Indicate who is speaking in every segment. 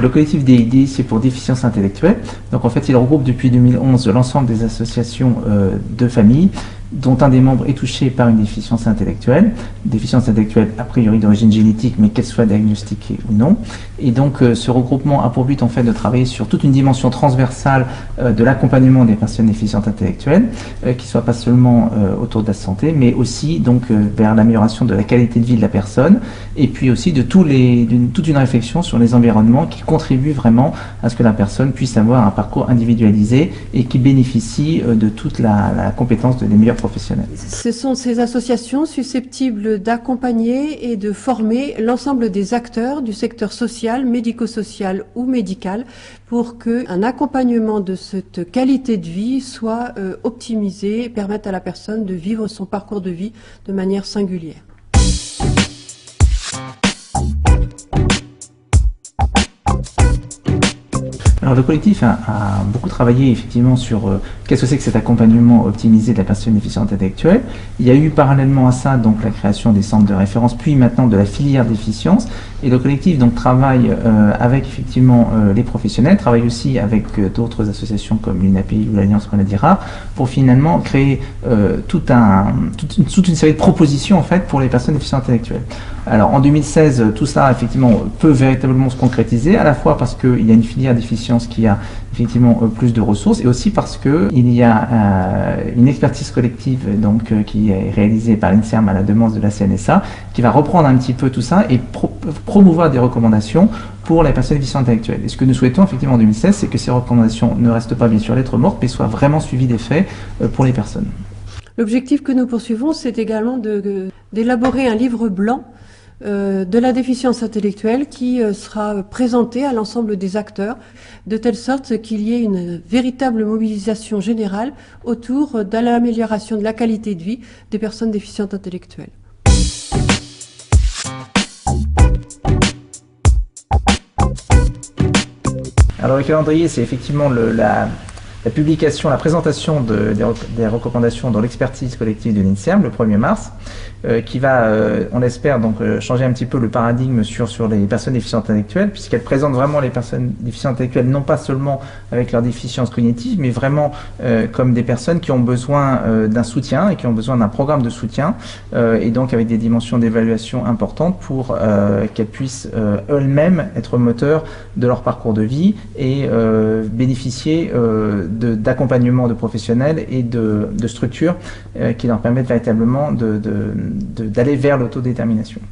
Speaker 1: le collectif DID, c'est pour déficience intellectuelle. Donc en fait, il regroupe depuis 2011 l'ensemble des associations de familles dont un des membres est touché par une déficience intellectuelle a priori d'origine génétique, mais qu'elle soit diagnostiquée ou non. Et donc ce regroupement a pour but en fait de travailler sur toute une dimension transversale de l'accompagnement des personnes déficientes intellectuelles, qui soit pas seulement autour de la santé, mais aussi donc vers l'amélioration de la qualité de vie de la personne, et puis aussi de toute une réflexion sur les environnements qui contribuent vraiment à ce que la personne puisse avoir un parcours individualisé et qui bénéficie de toute la compétence des meilleurs professionnels.
Speaker 2: Ce sont ces associations susceptibles d'accompagner et de former l'ensemble des acteurs du secteur social, médico-social ou médical pour qu'un accompagnement de cette qualité de vie soit optimisé et permette à la personne de vivre son parcours de vie de manière singulière.
Speaker 1: Alors le collectif a beaucoup travaillé effectivement sur qu'est-ce que c'est que cet accompagnement optimisé de la personne déficiente intellectuelle. Il y a eu parallèlement à ça donc la création des centres de référence, puis maintenant de la filière déficience. Et le collectif donc travaille avec effectivement les professionnels, travaille aussi avec d'autres associations comme l'UNAPI ou l'Alliance Maladie Rare pour finalement créer toute une série de propositions en fait pour les personnes déficientes intellectuelles. Alors en 2016, tout ça effectivement peut véritablement se concrétiser, à la fois parce qu'il y a une filière déficience qui a effectivement plus de ressources, et aussi parce qu'il y a une expertise collective donc qui est réalisée par l'INSERM à la demande de la CNSA, qui va reprendre un petit peu tout ça et promouvoir des recommandations pour les personnes déficientes intellectuelles. Et ce que nous souhaitons effectivement en 2016, c'est que ces recommandations ne restent pas bien sûr lettres mortes, mais soient vraiment suivies des faits pour les personnes.
Speaker 2: L'objectif que nous poursuivons, c'est également d'élaborer un livre blanc de la déficience intellectuelle qui sera présenté à l'ensemble des acteurs, de telle sorte qu'il y ait une véritable mobilisation générale autour de l'amélioration de la qualité de vie des personnes déficientes intellectuelles.
Speaker 1: Alors le calendrier, c'est effectivement la publication, la présentation des recommandations dans l'expertise collective de l'INSERM le 1er mars, qui va, on l'espère, donc changer un petit peu le paradigme sur les personnes déficientes intellectuelles, puisqu'elle présente vraiment les personnes déficientes intellectuelles non pas seulement avec leur déficience cognitive, mais vraiment comme des personnes qui ont besoin d'un soutien et qui ont besoin d'un programme de soutien, et donc avec des dimensions d'évaluation importantes pour qu'elles puissent elles-mêmes être moteurs de leur parcours de vie et bénéficier d'accompagnement de professionnels et de structures qui leur permettent véritablement d'aller vers l'autodétermination.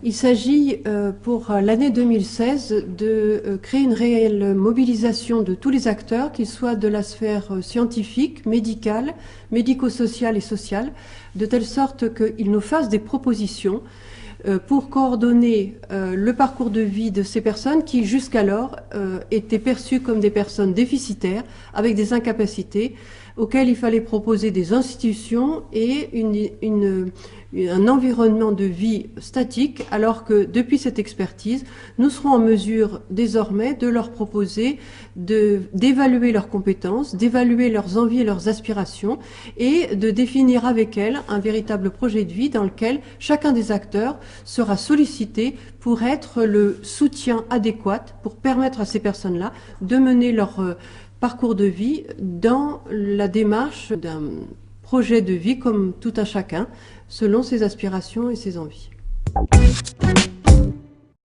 Speaker 2: Il s'agit pour l'année 2016 de créer une réelle mobilisation de tous les acteurs, qu'ils soient de la sphère scientifique, médicale, médico-sociale et sociale, de telle sorte qu'ils nous fassent des propositions pour coordonner le parcours de vie de ces personnes qui jusqu'alors étaient perçues comme des personnes déficitaires avec des incapacités auxquelles il fallait proposer des institutions et un environnement de vie statique, alors que depuis cette expertise, nous serons en mesure désormais de leur proposer d'évaluer leurs compétences, d'évaluer leurs envies et leurs aspirations et de définir avec elles un véritable projet de vie dans lequel chacun des acteurs sera sollicité pour être le soutien adéquat pour permettre à ces personnes-là de mener leur parcours de vie dans la démarche d'un projet de vie comme tout un chacun, selon ses aspirations et ses envies.